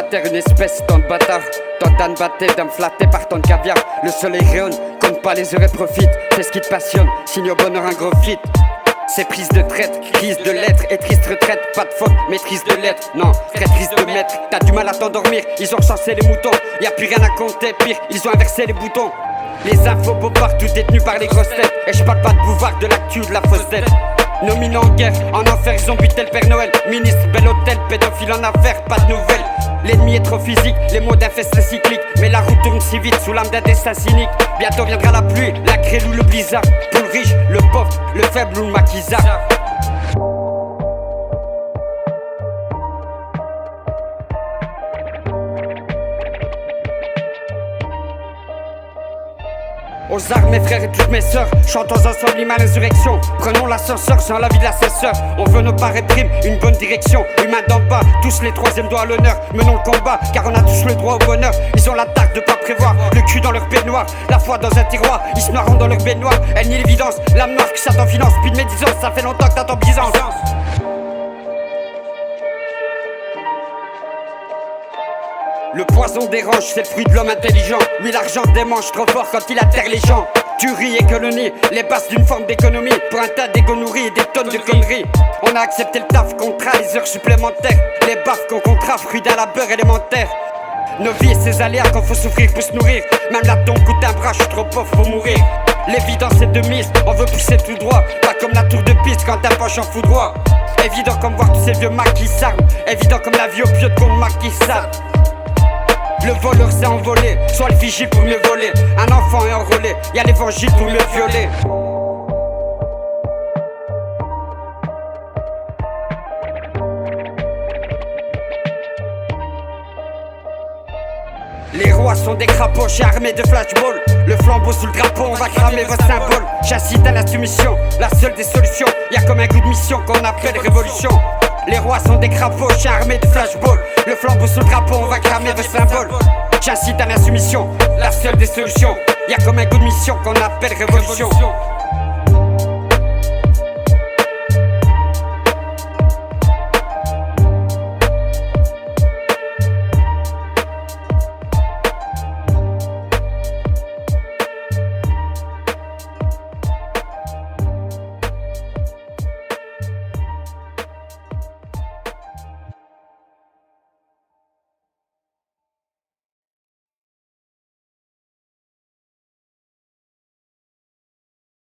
terre une espèce tant de bâtards. Tant d'ânes battés, d'âmes flattés par tant de caviar. Le soleil rayonne, compte pas les heures et profite. Fais ce qui te passionne, signe au bonheur un gros fit. C'est prise de traite, crise de lettres et triste retraite. Pas de faute, maîtrise de lettres, non, traîtrise de maître. T'as du mal à t'endormir, ils ont recensé les moutons. Y'a plus rien à compter, pire, ils ont inversé les boutons. Les infos beaux partout détenus par les grosses têtes. Et je parle pas de bouvard, de l'actu, de la fausse tête. Nominant en guerre, en enfer, ils ont buté le Père Noël. Ministre, bel hôtel, pédophile en affaires, pas de nouvelles. L'ennemi est trop physique, les mots d'infestent cyclique. Mais la route tourne si vite sous l'âme d'un destin cynique. Bientôt viendra la pluie, la grêle ou le blizzard. Pour le riche, le pauvre, le faible ou le maquisard. Aux armes mes frères et toutes mes sœurs, chantons ensemble l'hymne à l'insurrection. Prenons l'ascenseur sans l'avis de l'assesseur. On veut nos pas réprime, une bonne direction. Humains d'en bas, tous les troisièmes doigts à l'honneur. Menons le combat, car on a tous le droit au bonheur. Ils ont la tarte de pas prévoir, le cul dans leur baignoire. La foi dans un tiroir, ils se noieront dans leur baignoire. Elle nie l'évidence, l'âme noire que Satan finance. Puis de médisance, ça fait longtemps que t'attends Byzance. Le poison dérange, c'est le fruit de l'homme intelligent. Lui l'argent démange trop fort quand il atterre les gens. Tuerie, économie, les bases d'une forme d'économie. Pour un tas d'égo nourris et des tonnes de conneries. On a accepté le taf, contrat, les heures supplémentaires. Les baffes qu'on contrat, fruits d'un labeur élémentaire. Nos vies et ses aléas, quand faut souffrir pour se nourrir. Même la tombe coûte un bras, je suis trop pauvre, faut mourir. L'évidence est de mise, on veut pousser tout droit. Pas comme la tour de piste quand ta poche en foudroie. Évident comme voir tous ces vieux macs qui s'arment. Évident comme la vie au pied de con de mac qui s'arme. Le voleur s'est envolé, soit le vigile pour mieux voler. Un enfant est enrôlé, y'a l'évangile pour mieux violer. Les rois sont des crapauds, armés de flashballs. Le flambeau sous le drapeau, on va cramer vos symboles. J'incite à la soumission, la seule des solutions. Y'a comme un coup de mission qu'on appelle révolution. Les rois sont des crapauds, chiens armés de flashballs. Le flambeau sous le drapeau, on va cramer vos symboles. J'incite à l'insoumission, la seule des solutions. Y'a comme un coup de mission qu'on appelle révolution.